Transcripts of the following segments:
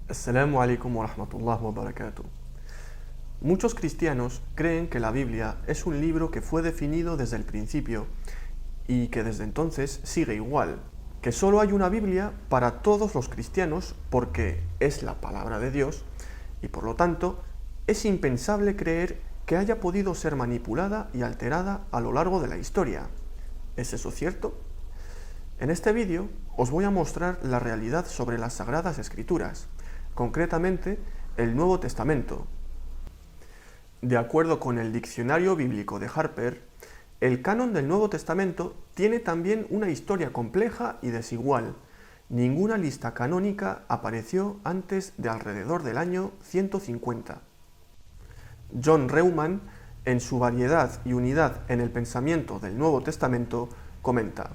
Assalamu alaikum wa rahmatullahi wa barakatuh. Muchos cristianos creen que la Biblia es un libro que fue definido desde el principio y que desde entonces sigue igual, que solo hay una Biblia para todos los cristianos porque es la palabra de Dios y por lo tanto es impensable creer que haya podido ser manipulada y alterada a lo largo de la historia. ¿Es eso cierto? En este vídeo os voy a mostrar la realidad sobre las Sagradas Escrituras, concretamente el Nuevo Testamento. De acuerdo con el Diccionario Bíblico de Harper, el canon del Nuevo Testamento tiene también una historia compleja y desigual. Ninguna lista canónica apareció antes de alrededor del año 150. John Reumann, en su Variedad y unidad en el pensamiento del Nuevo Testamento, comenta: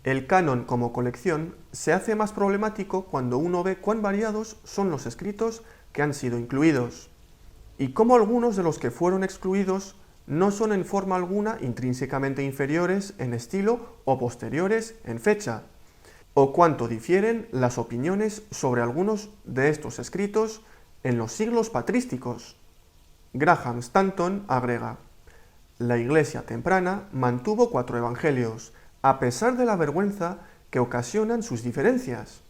el canon como colección se hace más problemático cuando uno ve cuán variados son los escritos que han sido incluidos, y cómo algunos de los que fueron excluidos no son en forma alguna intrínsecamente inferiores en estilo o posteriores en fecha, o cuánto difieren las opiniones sobre algunos de estos escritos en los siglos patrísticos. Graham Stanton agrega: la Iglesia temprana mantuvo 4 evangelios, a pesar de la vergüenza que ocasionan sus diferencias.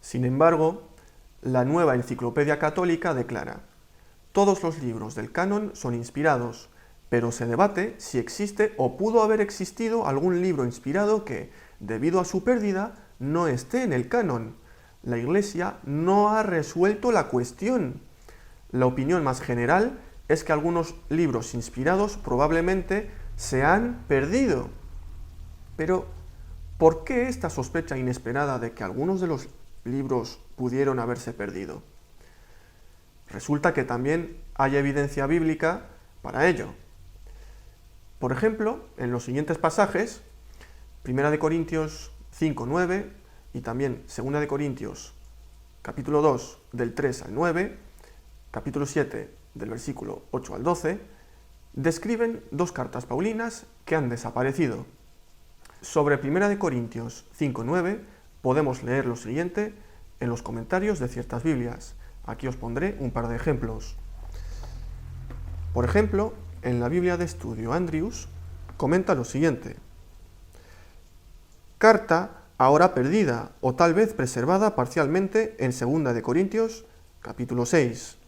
Sin embargo, la Nueva Enciclopedia Católica declara: todos los libros del canon son inspirados, pero se debate si existe o pudo haber existido algún libro inspirado que, debido a su pérdida, no esté en el canon. La Iglesia no ha resuelto la cuestión. La opinión más general es que algunos libros inspirados probablemente se han perdido. Pero, ¿por qué esta sospecha inesperada de que algunos de los libros pudieron haberse perdido? Resulta que también hay evidencia bíblica para ello. Por ejemplo, en los siguientes pasajes, 1 Corintios 5:9 y también 2 Corintios capítulo 2 del 3 al 9, capítulo 7 del versículo 8 al 12, describen 2 cartas paulinas que han desaparecido. Sobre 1 Corintios 5:9 podemos leer lo siguiente en los comentarios de ciertas Biblias. Aquí os pondré un par de ejemplos. Por ejemplo, en la Biblia de Estudio Andrews comenta lo siguiente: carta ahora perdida o tal vez preservada parcialmente en 2 Corintios capítulo 6.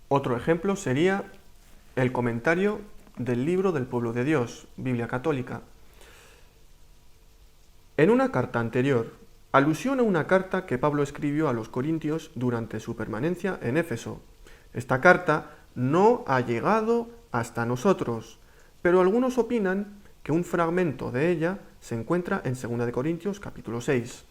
Otro ejemplo sería el comentario del Libro del Pueblo de Dios, Biblia Católica. En una carta anterior, alusión a una carta que Pablo escribió a los corintios durante su permanencia en Éfeso. Esta carta no ha llegado hasta nosotros, pero algunos opinan que un fragmento de ella se encuentra en 2 Corintios capítulo 6.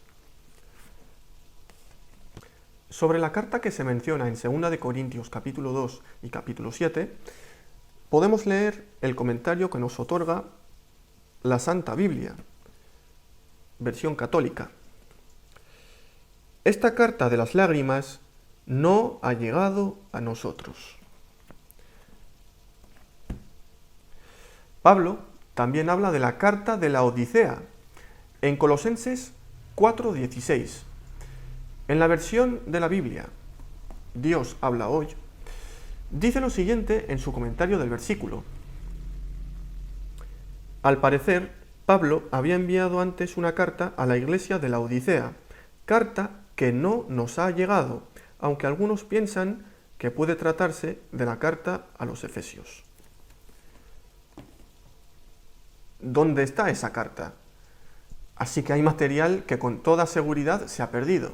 Sobre la carta que se menciona en 2 Corintios capítulo 2 y capítulo 7, podemos leer el comentario que nos otorga la Santa Biblia, versión católica. Esta carta de las lágrimas no ha llegado a nosotros. Pablo también habla de la carta de la Odisea en Colosenses 4:16. En la versión de la Biblia Dios habla hoy, dice lo siguiente en su comentario del versículo: al parecer, Pablo había enviado antes una carta a la iglesia de la Odisea, carta que no nos ha llegado, aunque algunos piensan que puede tratarse de la carta a los Efesios. ¿Dónde está esa carta? Así que hay material que con toda seguridad se ha perdido.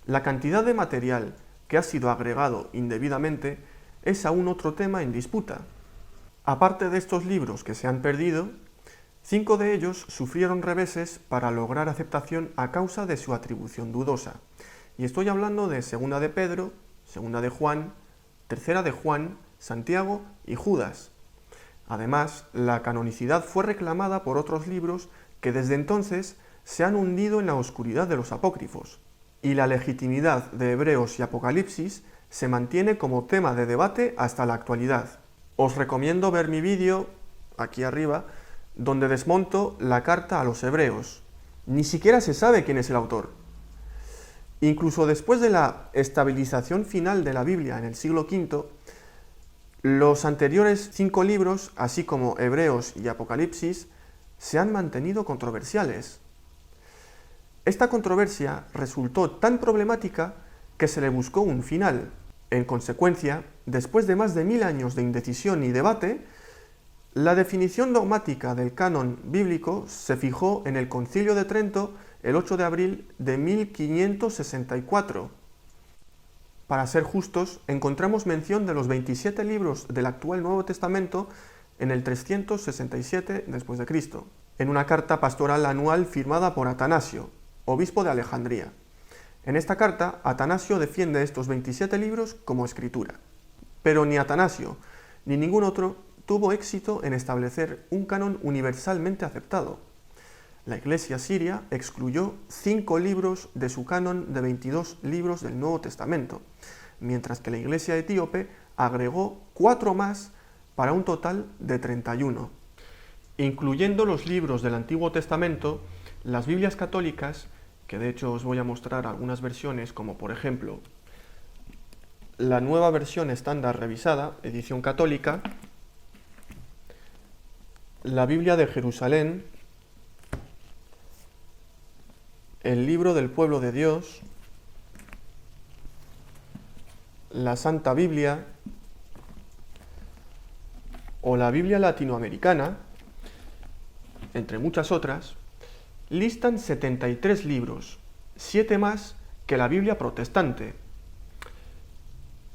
La cantidad de material que ha sido agregado indebidamente es aún otro tema en disputa. Aparte de estos libros que se han perdido, 5 de ellos sufrieron reveses para lograr aceptación a causa de su atribución dudosa. Y estoy hablando de 2 de Pedro, 2 de Juan, 3 de Juan, Santiago y Judas. Además, la canonicidad fue reclamada por otros libros que desde entonces se han hundido en la oscuridad de los apócrifos. Y la legitimidad de Hebreos y Apocalipsis se mantiene como tema de debate hasta la actualidad. Os recomiendo ver mi vídeo, aquí arriba, donde desmonto la carta a los hebreos. Ni siquiera se sabe quién es el autor. Incluso después de la estabilización final de la Biblia en el siglo V, los anteriores 5 libros, así como Hebreos y Apocalipsis, se han mantenido controversiales. Esta controversia resultó tan problemática que se le buscó un final. En consecuencia, después de más de 1000 años de indecisión y debate, la definición dogmática del canon bíblico se fijó en el Concilio de Trento el 8 de abril de 1564. Para ser justos, encontramos mención de los 27 libros del actual Nuevo Testamento en el 367 después de Cristo, en una carta pastoral anual firmada por Atanasio, obispo de Alejandría. En esta carta, Atanasio defiende estos 27 libros como escritura. Pero ni Atanasio ni ningún otro tuvo éxito en establecer un canon universalmente aceptado. La Iglesia siria excluyó 5 libros de su canon de 22 libros del Nuevo Testamento, mientras que la Iglesia etíope agregó 4 más para un total de 31. Incluyendo los libros del Antiguo Testamento, las Biblias católicas, que de hecho os voy a mostrar algunas versiones, como por ejemplo la nueva versión estándar revisada, edición católica, la Biblia de Jerusalén, el Libro del Pueblo de Dios, la Santa Biblia o la Biblia latinoamericana, entre muchas otras, listan 73 libros, 7 más que la Biblia protestante.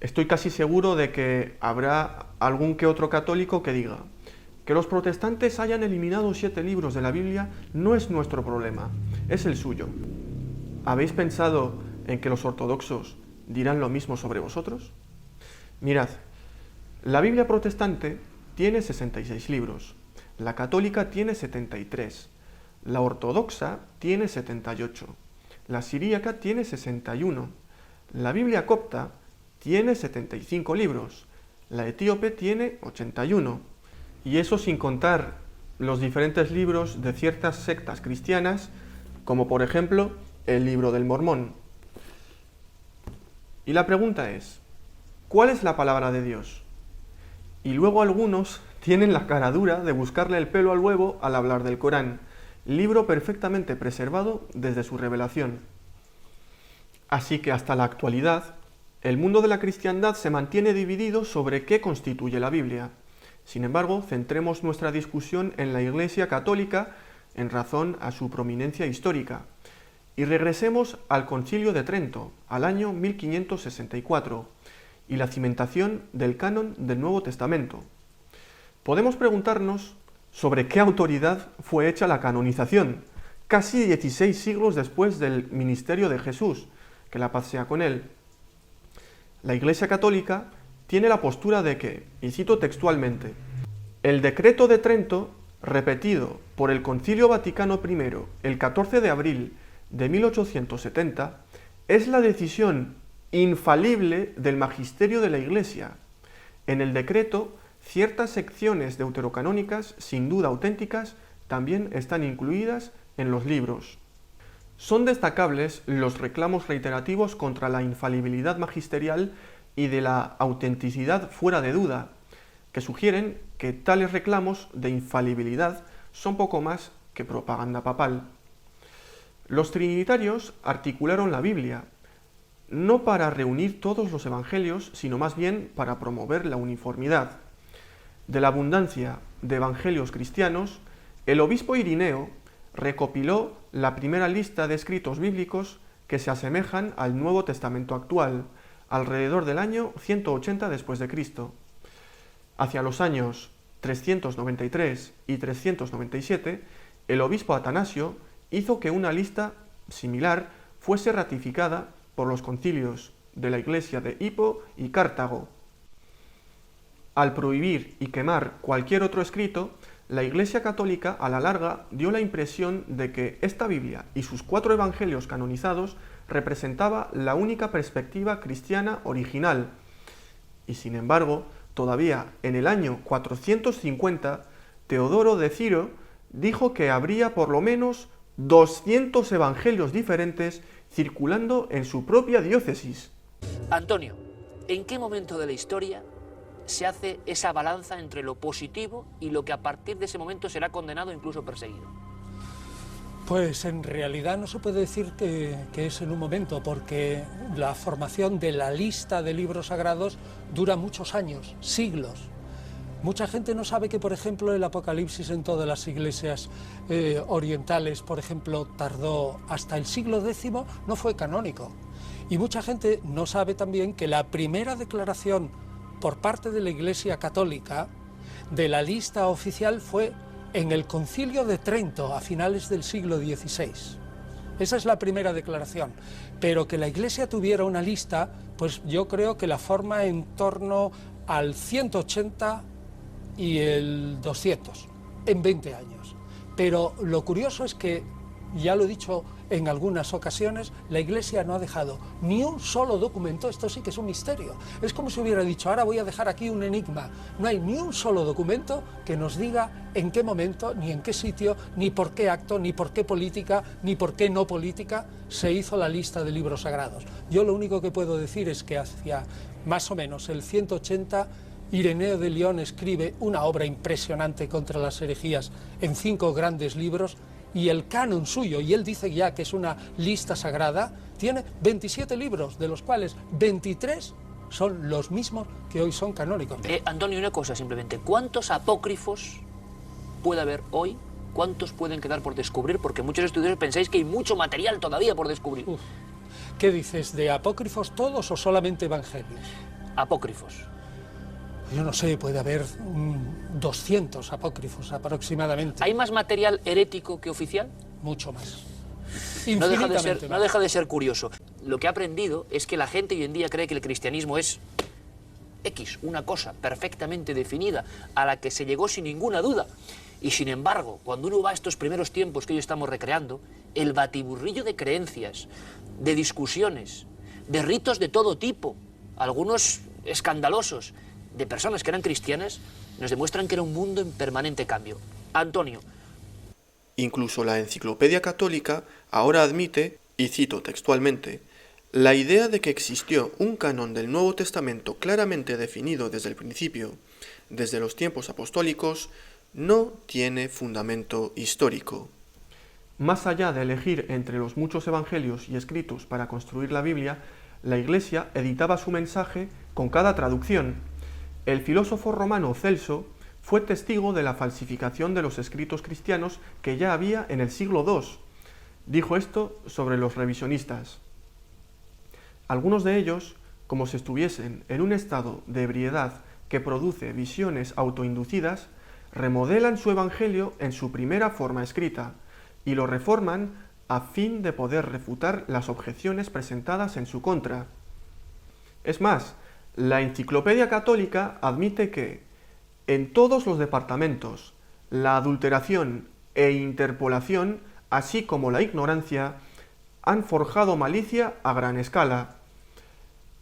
Estoy casi seguro de que habrá algún que otro católico que diga que los protestantes hayan eliminado 7 libros de la Biblia no es nuestro problema, es el suyo. ¿Habéis pensado en que los ortodoxos dirán lo mismo sobre vosotros? Mirad, la Biblia protestante tiene 66 libros, la católica tiene 73, la ortodoxa tiene 78, la siríaca tiene 61, la Biblia copta tiene 75 libros, la etíope tiene 81, y eso sin contar los diferentes libros de ciertas sectas cristianas, como por ejemplo el Libro del Mormón. Y la pregunta es, ¿cuál es la palabra de Dios? Y luego algunos tienen la cara dura de buscarle el pelo al huevo al hablar del Corán, libro perfectamente preservado desde su revelación. Así que hasta la actualidad, el mundo de la cristiandad se mantiene dividido sobre qué constituye la Biblia. Sin embargo, centremos nuestra discusión en la Iglesia católica en razón a su prominencia histórica. Y regresemos al Concilio de Trento, al año 1564, y la cimentación del canon del Nuevo Testamento. Podemos preguntarnos sobre qué autoridad fue hecha la canonización, casi 16 siglos después del ministerio de Jesús, que la paz sea con él. La Iglesia católica tiene la postura de que, y cito textualmente, el decreto de Trento, repetido por el Concilio Vaticano I el 14 de abril de 1870, es la decisión infalible del magisterio de la Iglesia. En el decreto, ciertas secciones deuterocanónicas, sin duda auténticas, también están incluidas en los libros. Son destacables los reclamos reiterativos contra la infalibilidad magisterial y de la autenticidad fuera de duda, que sugieren que tales reclamos de infalibilidad son poco más que propaganda papal. Los trinitarios articularon la Biblia, no para reunir todos los evangelios, sino más bien para promover la uniformidad. De la abundancia de evangelios cristianos, el obispo Irineo recopiló la primera lista de escritos bíblicos que se asemejan al Nuevo Testamento actual, alrededor del año 180 después de Cristo. Hacia los años 393 y 397, el obispo Atanasio hizo que una lista similar fuese ratificada por los concilios de la Iglesia de Hippo y Cartago. Al prohibir y quemar cualquier otro escrito, la Iglesia católica a la larga dio la impresión de que esta Biblia y sus 4 evangelios canonizados representaba la única perspectiva cristiana original. Y sin embargo, todavía en el año 450, Teodoro de Ciro dijo que habría por lo menos 200 evangelios diferentes circulando en su propia diócesis. Antonio, ¿en qué momento de la historia se hace esa balanza entre lo positivo y lo que a partir de ese momento será condenado e incluso perseguido? Pues en realidad no se puede decir que es en un momento, porque la formación de la lista de libros sagrados dura muchos años, siglos. Mucha gente no sabe que, por ejemplo, el Apocalipsis en todas las iglesias orientales, por ejemplo, tardó hasta el siglo X, no fue canónico. Y mucha gente no sabe también que la primera declaración por parte de la Iglesia Católica de la lista oficial fue en el Concilio de Trento, a finales del siglo XVI. Esa es la primera declaración. Pero que la Iglesia tuviera una lista, pues yo creo que la forma en torno al 180 y el 200, en 20 años. Pero lo curioso es que, ya lo he dicho en algunas ocasiones, la Iglesia no ha dejado ni un solo documento. Esto sí que es un misterio. Es como si hubiera dicho, ahora voy a dejar aquí un enigma. No hay ni un solo documento que nos diga en qué momento, ni en qué sitio, ni por qué acto, ni por qué política, ni por qué no política se hizo la lista de libros sagrados. Yo lo único que puedo decir es que hacia más o menos el 180, Ireneo de León escribe una obra impresionante contra las herejías en 5 grandes libros, y el canon suyo, y él dice ya que es una lista sagrada, tiene 27 libros, de los cuales 23 son los mismos que hoy son canónicos. Antonio, una cosa simplemente, ¿cuántos apócrifos puede haber hoy? ¿Cuántos pueden quedar por descubrir? Porque muchos estudiosos pensáis que hay mucho material todavía por descubrir. ¿Qué dices, de apócrifos todos o solamente evangelios? Apócrifos. Yo no sé, puede haber 200 apócrifos aproximadamente. ¿Hay más material herético que oficial? Mucho más. No Infinitamente no deja de ser curioso. Lo que he aprendido es que la gente hoy en día cree que el cristianismo es X, una cosa perfectamente definida, a la que se llegó sin ninguna duda. Y sin embargo, cuando uno va a estos primeros tiempos que hoy estamos recreando, el batiburrillo de creencias, de discusiones, de ritos de todo tipo, algunos escandalosos, de personas que eran cristianas, nos demuestran que era un mundo en permanente cambio. Antonio. Incluso la Enciclopedia Católica ahora admite, y cito textualmente, la idea de que existió un canon del Nuevo Testamento claramente definido desde el principio, desde los tiempos apostólicos, no tiene fundamento histórico. Más allá de elegir entre los muchos evangelios y escritos para construir la Biblia, la Iglesia editaba su mensaje con cada traducción. El filósofo romano Celso fue testigo de la falsificación de los escritos cristianos que ya había en el siglo II. Dijo esto sobre los revisionistas. Algunos de ellos, como si estuviesen en un estado de ebriedad que produce visiones autoinducidas, remodelan su evangelio en su primera forma escrita y lo reforman a fin de poder refutar las objeciones presentadas en su contra. Es más, la Enciclopedia Católica admite que, en todos los departamentos, la adulteración e interpolación, así como la ignorancia, han forjado malicia a gran escala.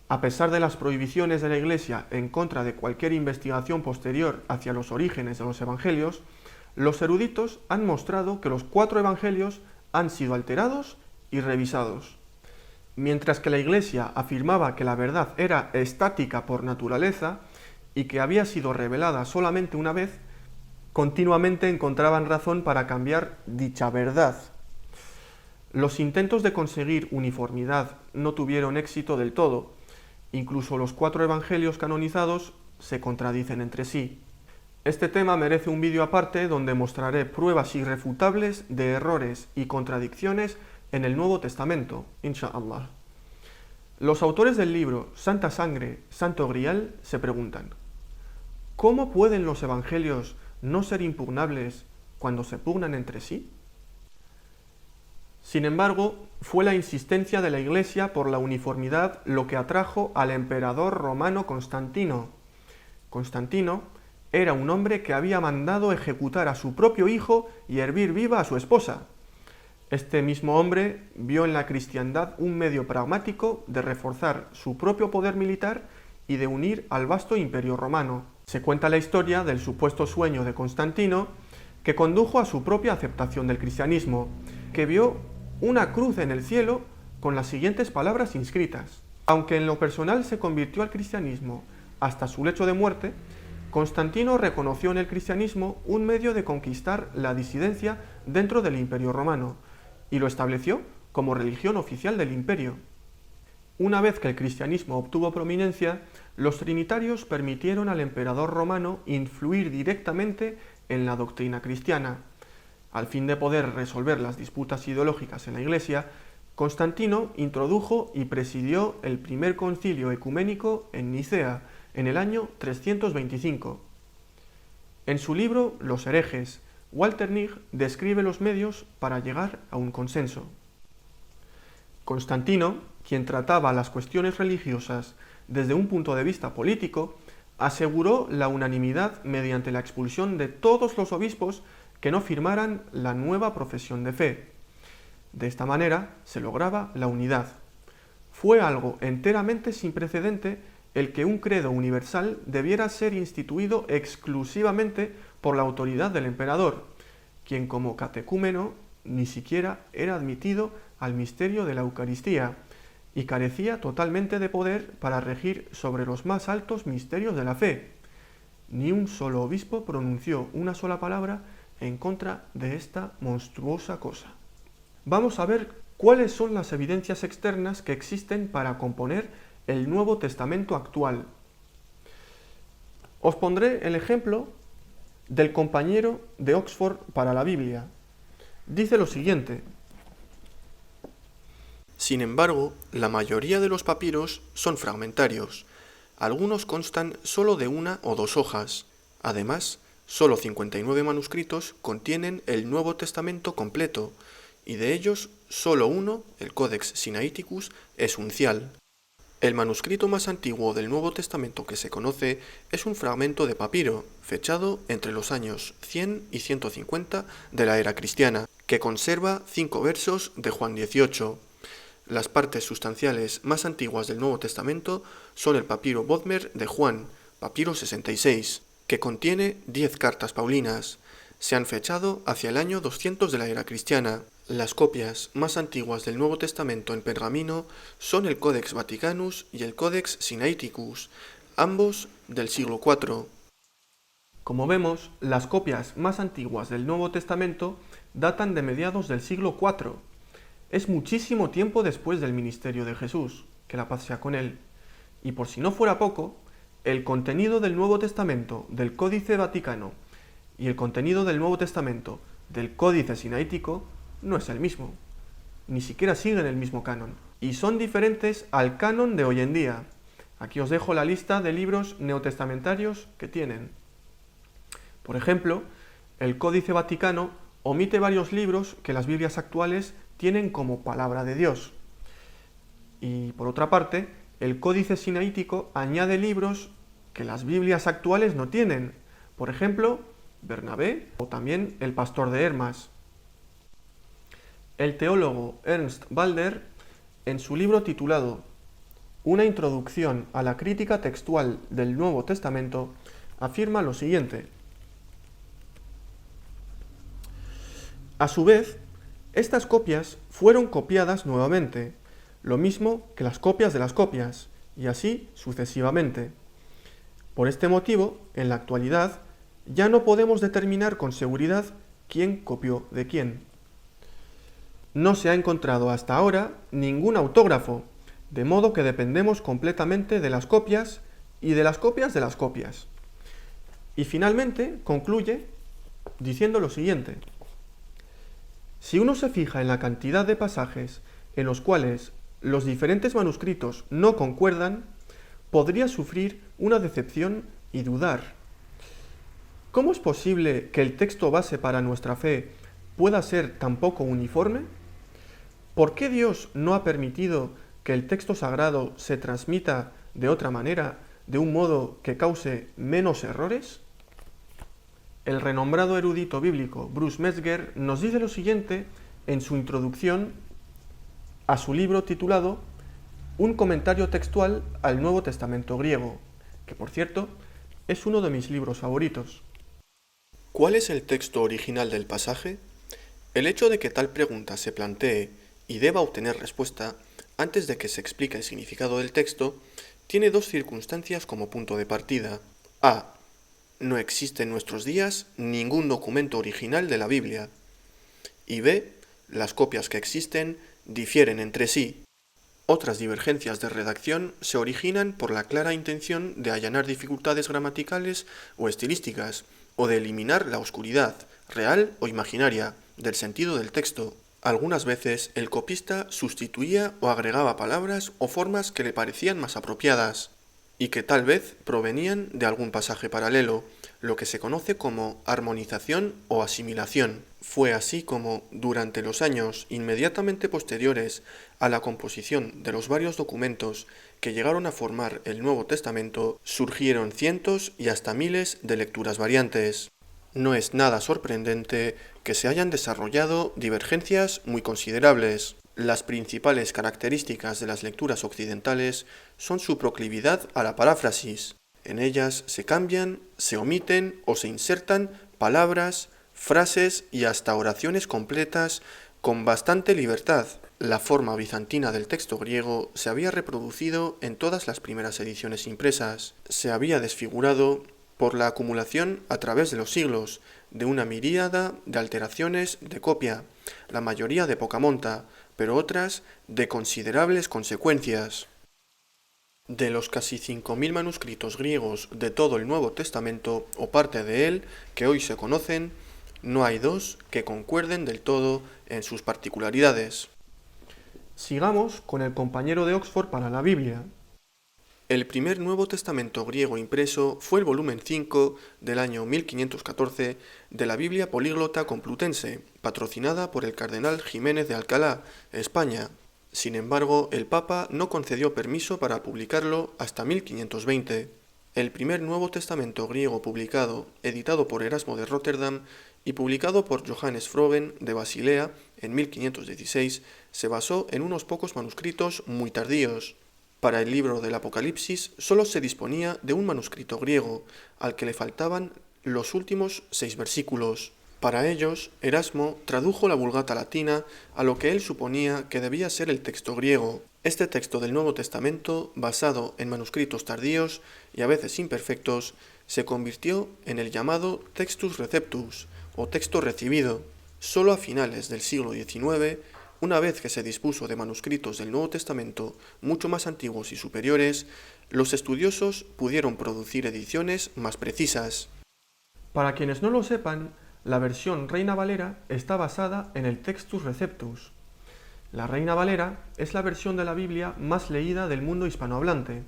A pesar de las prohibiciones de la Iglesia en contra de cualquier investigación posterior hacia los orígenes de los evangelios, los eruditos han mostrado que los 4 evangelios han sido alterados y revisados. Mientras que la Iglesia afirmaba que la verdad era estática por naturaleza y que había sido revelada solamente una vez, continuamente encontraban razón para cambiar dicha verdad. Los intentos de conseguir uniformidad no tuvieron éxito del todo. Incluso los 4 evangelios canonizados se contradicen entre sí. Este tema merece un vídeo aparte donde mostraré pruebas irrefutables de errores y contradicciones en el Nuevo Testamento, inshallah. Los autores del libro Santa Sangre, Santo Grial se preguntan: ¿cómo pueden los evangelios no ser impugnables cuando se pugnan entre sí? Sin embargo, fue la insistencia de la Iglesia por la uniformidad lo que atrajo al emperador romano Constantino. Constantino era un hombre que había mandado ejecutar a su propio hijo y hervir viva a su esposa. Este mismo hombre vio en la cristiandad un medio pragmático de reforzar su propio poder militar y de unir al vasto imperio romano. Se cuenta la historia del supuesto sueño de Constantino que condujo a su propia aceptación del cristianismo. que vio una cruz en el cielo con las siguientes palabras inscritas. Aunque en lo personal se convirtió al cristianismo hasta su lecho de muerte, Constantino reconoció en el cristianismo un medio de conquistar la disidencia dentro del Imperio Romano y lo estableció como religión oficial del imperio. Una vez que el cristianismo obtuvo prominencia, los trinitarios permitieron al emperador romano influir directamente en la doctrina cristiana. Al fin de poder resolver las disputas ideológicas en la Iglesia, Constantino introdujo y presidió el primer concilio ecuménico en Nicea, en el año 325. En su libro Los herejes, Walter Nigg describe los medios para llegar a un consenso. Constantino, quien trataba las cuestiones religiosas desde un punto de vista político, aseguró la unanimidad mediante la expulsión de todos los obispos que no firmaran la nueva profesión de fe. De esta manera se lograba la unidad. Fue algo enteramente sin precedente el que un credo universal debiera ser instituido exclusivamente por la autoridad del emperador, quien como catecúmeno ni siquiera era admitido al misterio de la Eucaristía y carecía totalmente de poder para regir sobre los más altos misterios de la fe. Ni un solo obispo pronunció una sola palabra en contra de esta monstruosa cosa. Vamos a ver cuáles son las evidencias externas que existen para componer el Nuevo Testamento actual. Os pondré el ejemplo del compañero de Oxford para la Biblia. Dice lo siguiente: sin embargo, la mayoría de los papiros son fragmentarios. Algunos constan solo de una o dos hojas. Además, solo 59 manuscritos contienen el Nuevo Testamento completo, y de ellos solo uno, el Codex Sinaiticus, es uncial. El manuscrito más antiguo del Nuevo Testamento que se conoce es un fragmento de papiro, fechado entre los años 100 y 150 de la era cristiana, que conserva 5 versos de Juan 18. Las partes sustanciales más antiguas del Nuevo Testamento son el papiro Bodmer de Juan, papiro 66, que contiene 10 cartas paulinas. Se han fechado hacia el año 200 de la era cristiana. Las copias más antiguas del Nuevo Testamento en pergamino son el Codex Vaticanus y el Codex Sinaiticus, ambos del siglo IV. Como vemos, las copias más antiguas del Nuevo Testamento datan de mediados del siglo IV. Es muchísimo tiempo después del ministerio de Jesús, que la paz sea con él. Y por si no fuera poco, el contenido del Nuevo Testamento del Códice Vaticano y el contenido del Nuevo Testamento del Códice Sinaítico no es el mismo, ni siquiera siguen el mismo canon, y son diferentes al canon de hoy en día. Aquí os dejo la lista de libros neotestamentarios que tienen. Por ejemplo, el Códice Vaticano omite varios libros que las Biblias actuales tienen como palabra de Dios. Y por otra parte, el Códice Sinaítico añade libros que las Biblias actuales no tienen. Por ejemplo, Bernabé o también el Pastor de Hermas. El teólogo Ernst Walder, en su libro titulado Una introducción a la crítica textual del Nuevo Testamento, afirma lo siguiente: a su vez, estas copias fueron copiadas nuevamente, lo mismo que las copias de las copias, y así sucesivamente. Por este motivo, en la actualidad, ya no podemos determinar con seguridad quién copió de quién. No se ha encontrado hasta ahora ningún autógrafo, de modo que dependemos completamente de las copias y de las copias de las copias. Y finalmente concluye diciendo lo siguiente: si uno se fija en la cantidad de pasajes en los cuales los diferentes manuscritos no concuerdan, podría sufrir una decepción y dudar. ¿Cómo es posible que el texto base para nuestra fe pueda ser tan poco uniforme? ¿Por qué Dios no ha permitido que el texto sagrado se transmita de otra manera, de un modo que cause menos errores? El renombrado erudito bíblico Bruce Metzger nos dice lo siguiente en su introducción a su libro titulado Un comentario textual al Nuevo Testamento griego, que por cierto es uno de mis libros favoritos. ¿Cuál es el texto original del pasaje? El hecho de que tal pregunta se plantee y deba obtener respuesta antes de que se explique el significado del texto tiene dos circunstancias como punto de partida. A. No existe en nuestros días ningún documento original de la Biblia. Y B. Las copias que existen difieren entre sí. Otras divergencias de redacción se originan por la clara intención de allanar dificultades gramaticales o estilísticas, o de eliminar la oscuridad, real o imaginaria, del sentido del texto. Algunas veces el copista sustituía o agregaba palabras o formas que le parecían más apropiadas, y que tal vez provenían de algún pasaje paralelo, lo que se conoce como armonización o asimilación. Fue así como, durante los años inmediatamente posteriores a la composición de los varios documentos que llegaron a formar el Nuevo Testamento, surgieron cientos y hasta miles de lecturas variantes. No es nada sorprendente que se hayan desarrollado divergencias muy considerables. Las principales características de las lecturas occidentales son su proclividad a la paráfrasis. En ellas se cambian, se omiten o se insertan palabras, frases y hasta oraciones completas con bastante libertad. La forma bizantina del texto griego se había reproducido en todas las primeras ediciones impresas. Se había desfigurado por la acumulación a través de los siglos de una miríada de alteraciones de copia, la mayoría de poca monta, pero otras de considerables consecuencias. De los casi 5.000 manuscritos griegos de todo el Nuevo Testamento, o parte de él, que hoy se conocen, no hay dos que concuerden del todo en sus particularidades. Sigamos con el compañero de Oxford para la Biblia. El primer Nuevo Testamento griego impreso fue el volumen 5 del año 1514 de la Biblia Políglota Complutense, patrocinada por el cardenal Jiménez de Alcalá, España. Sin embargo, el Papa no concedió permiso para publicarlo hasta 1520. El primer Nuevo Testamento griego publicado, editado por Erasmo de Róterdam y publicado por Johannes Froben de Basilea en 1516, se basó en unos pocos manuscritos muy tardíos. Para el libro del Apocalipsis solo se disponía de un manuscrito griego, al que le faltaban los últimos 6 versículos. Para ellos, Erasmo tradujo la Vulgata latina a lo que él suponía que debía ser el texto griego. Este texto del Nuevo Testamento, basado en manuscritos tardíos y a veces imperfectos, se convirtió en el llamado Textus Receptus, o texto recibido. Solo a finales del siglo XIX, una vez que se dispuso de manuscritos del Nuevo Testamento mucho más antiguos y superiores, los estudiosos pudieron producir ediciones más precisas. Para quienes no lo sepan, la versión Reina Valera está basada en el Textus Receptus. La Reina Valera es la versión de la Biblia más leída del mundo hispanohablante.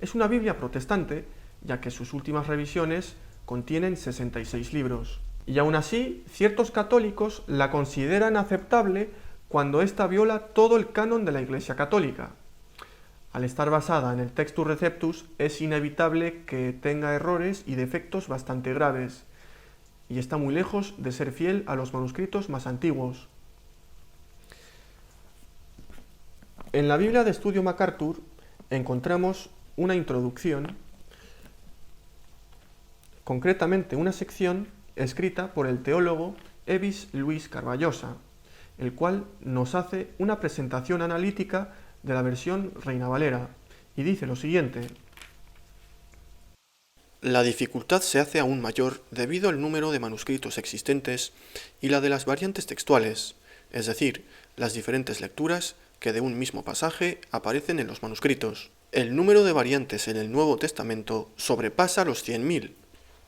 Es una Biblia protestante, ya que sus últimas revisiones contienen 66 libros. Y aún así, ciertos católicos la consideran aceptable cuando ésta viola todo el canon de la Iglesia Católica. Al estar basada en el Textus Receptus, es inevitable que tenga errores y defectos bastante graves, y está muy lejos de ser fiel a los manuscritos más antiguos. En la Biblia de Estudio MacArthur encontramos una introducción, concretamente una sección escrita por el teólogo Evis Luis Carballosa, el cual nos hace una presentación analítica de la versión Reina Valera, y dice lo siguiente: La dificultad se hace aún mayor debido al número de manuscritos existentes y la de las variantes textuales, es decir, las diferentes lecturas que de un mismo pasaje aparecen en los manuscritos. El número de variantes en el Nuevo Testamento sobrepasa los 100.000.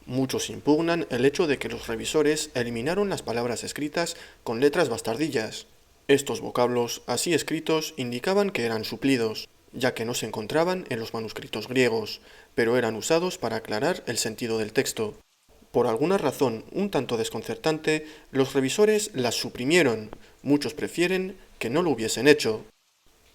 Muchos impugnan el hecho de que los revisores eliminaron las palabras escritas con letras bastardillas. Estos vocablos, así escritos, indicaban que eran suplidos, ya que no se encontraban en los manuscritos griegos, pero eran usados para aclarar el sentido del texto. Por alguna razón un tanto desconcertante, los revisores las suprimieron. Muchos prefieren que no lo hubiesen hecho.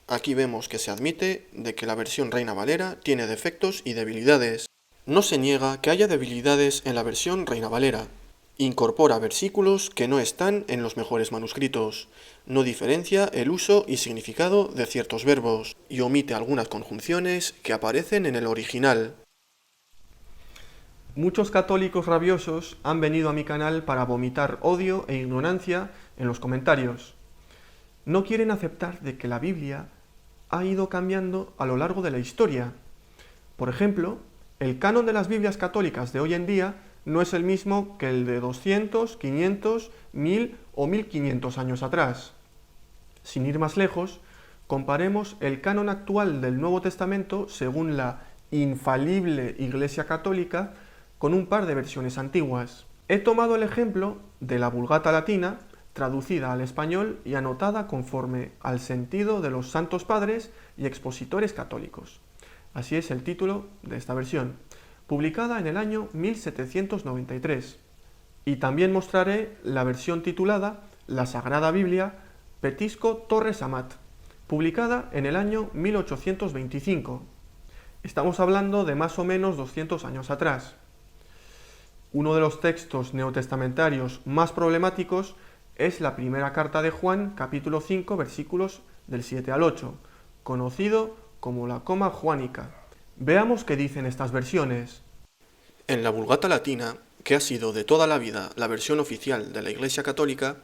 Aquí vemos que se admite de que la versión Reina Valera tiene defectos y debilidades. No se niega que haya debilidades en la versión Reina Valera. Incorpora versículos que no están en los mejores manuscritos. No diferencia el uso y significado de ciertos verbos y omite algunas conjunciones que aparecen en el original. Muchos católicos rabiosos han venido a mi canal para vomitar odio e ignorancia en los comentarios. No quieren aceptar de que la Biblia ha ido cambiando a lo largo de la historia. Por ejemplo, el canon de las Biblias católicas de hoy en día no es el mismo que el de 200, 500, 1000 o 1500 años atrás. Sin ir más lejos, comparemos el canon actual del Nuevo Testamento según la infalible Iglesia Católica con un par de versiones antiguas. He tomado el ejemplo de la Vulgata Latina, traducida al español y anotada conforme al sentido de los santos padres y expositores católicos. Así es el título de esta versión, publicada en el año 1793. Y también mostraré la versión titulada La Sagrada Biblia, Petisco Torres Amat, publicada en el año 1825. Estamos hablando de más o menos 200 años atrás. Uno de los textos neotestamentarios más problemáticos es la primera carta de Juan, capítulo 5, versículos del 7 al 8, conocido como la Coma Juánica. Veamos qué dicen estas versiones. En la Vulgata Latina, que ha sido de toda la vida la versión oficial de la Iglesia Católica,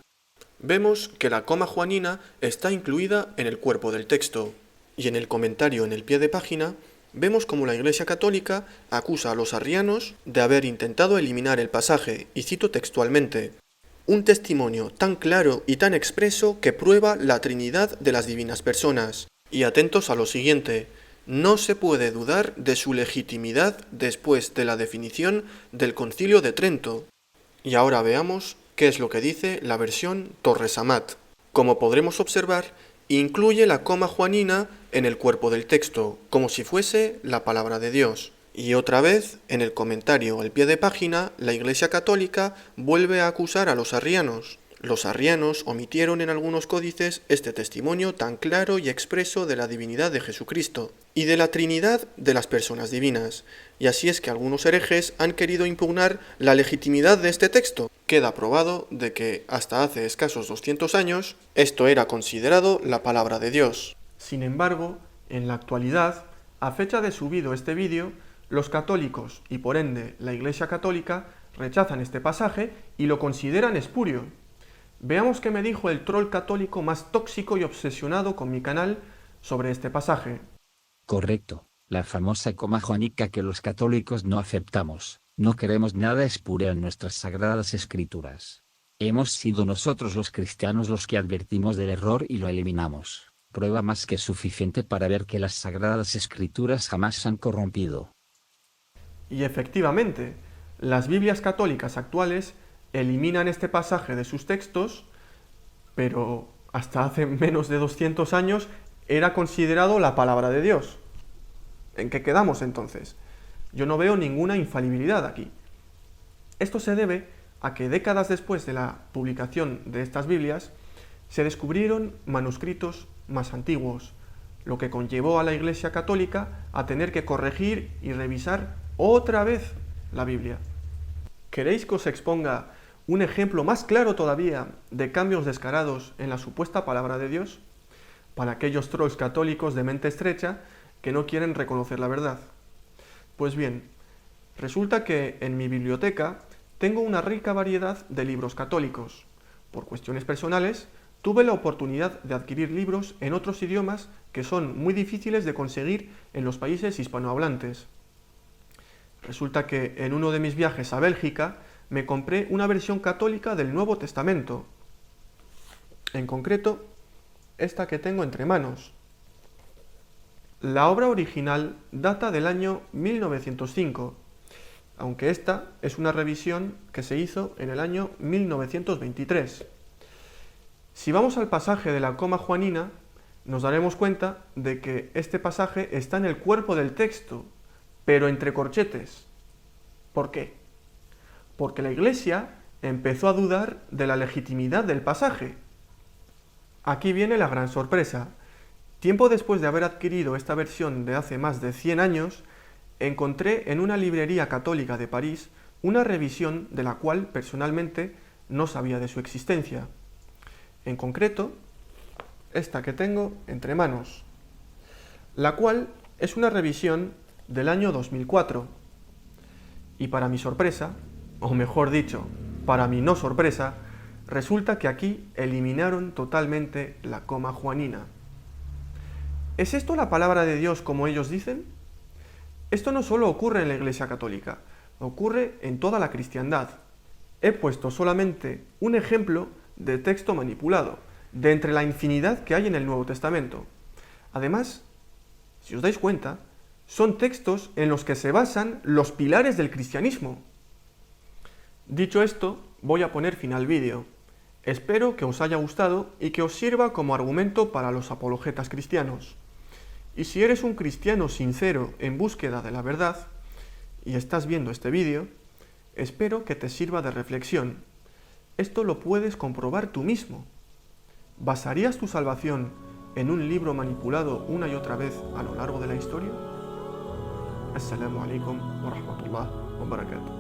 vemos que la coma juanina está incluida en el cuerpo del texto, y en el comentario en el pie de página vemos como la Iglesia Católica acusa a los arrianos de haber intentado eliminar el pasaje, y cito textualmente: un testimonio tan claro y tan expreso que prueba la Trinidad de las divinas personas. Y atentos a lo siguiente: no se puede dudar de su legitimidad después de la definición del Concilio de Trento. Y ahora veamos qué es lo que dice la versión Torres Amat. Como podremos observar, incluye la coma juanina en el cuerpo del texto, como si fuese la palabra de Dios. Y otra vez, en el comentario al pie de página, la Iglesia Católica vuelve a acusar a los arrianos. Los arrianos omitieron en algunos códices este testimonio tan claro y expreso de la divinidad de Jesucristo y de la Trinidad de las personas divinas, y así es que algunos herejes han querido impugnar la legitimidad de este texto. Queda probado de que hasta hace escasos 200 años esto era considerado la palabra de Dios. Sin embargo, en la actualidad, a fecha de subido este vídeo, los católicos y por ende la Iglesia Católica rechazan este pasaje y lo consideran espurio. Veamos qué me dijo el troll católico más tóxico y obsesionado con mi canal sobre este pasaje. Correcto, la famosa coma juánica que los católicos no aceptamos. No queremos nada espurio en nuestras sagradas escrituras. Hemos sido nosotros los cristianos los que advertimos del error y lo eliminamos. Prueba más que suficiente para ver que las sagradas escrituras jamás se han corrompido. Y efectivamente, las Biblias católicas actuales eliminan este pasaje de sus textos, pero hasta hace menos de 200 años era considerado la palabra de Dios. ¿En qué quedamos entonces? Yo no veo ninguna infalibilidad aquí. Esto se debe a que décadas después de la publicación de estas Biblias se descubrieron manuscritos más antiguos, lo que conllevó a la Iglesia Católica a tener que corregir y revisar otra vez la Biblia. ¿Queréis que os exponga un ejemplo más claro todavía de cambios descarados en la supuesta palabra de Dios? Para aquellos trolls católicos de mente estrecha que no quieren reconocer la verdad. Pues bien, resulta que en mi biblioteca tengo una rica variedad de libros católicos. Por cuestiones personales, tuve la oportunidad de adquirir libros en otros idiomas que son muy difíciles de conseguir en los países hispanohablantes. Resulta que en uno de mis viajes a Bélgica me compré una versión católica del Nuevo Testamento. En concreto, esta que tengo entre manos. La obra original data del año 1905, aunque esta es una revisión que se hizo en el año 1923. Si vamos al pasaje de la coma juanina, nos daremos cuenta de que este pasaje está en el cuerpo del texto, pero entre corchetes. ¿Por qué? Porque la Iglesia empezó a dudar de la legitimidad del pasaje. Aquí viene la gran sorpresa. Tiempo después de haber adquirido esta versión de hace más de 100 años, encontré en una librería católica de París una revisión de la cual personalmente no sabía de su existencia. En concreto, esta que tengo entre manos, la cual es una revisión del año 2004. Y para mi sorpresa, o mejor dicho, para mi no sorpresa, resulta que aquí eliminaron totalmente la coma juanina. ¿Es esto la palabra de Dios como ellos dicen? Esto no solo ocurre en la Iglesia Católica, ocurre en toda la cristiandad. He puesto solamente un ejemplo de texto manipulado, de entre la infinidad que hay en el Nuevo Testamento. Además, si os dais cuenta, son textos en los que se basan los pilares del cristianismo. Dicho esto, voy a poner fin al vídeo. Espero que os haya gustado y que os sirva como argumento para los apologetas cristianos. Y si eres un cristiano sincero en búsqueda de la verdad, y estás viendo este vídeo, espero que te sirva de reflexión. Esto lo puedes comprobar tú mismo. ¿Basarías tu salvación en un libro manipulado una y otra vez a lo largo de la historia? Assalamu alaikum wa rahmatullah wa barakatuh.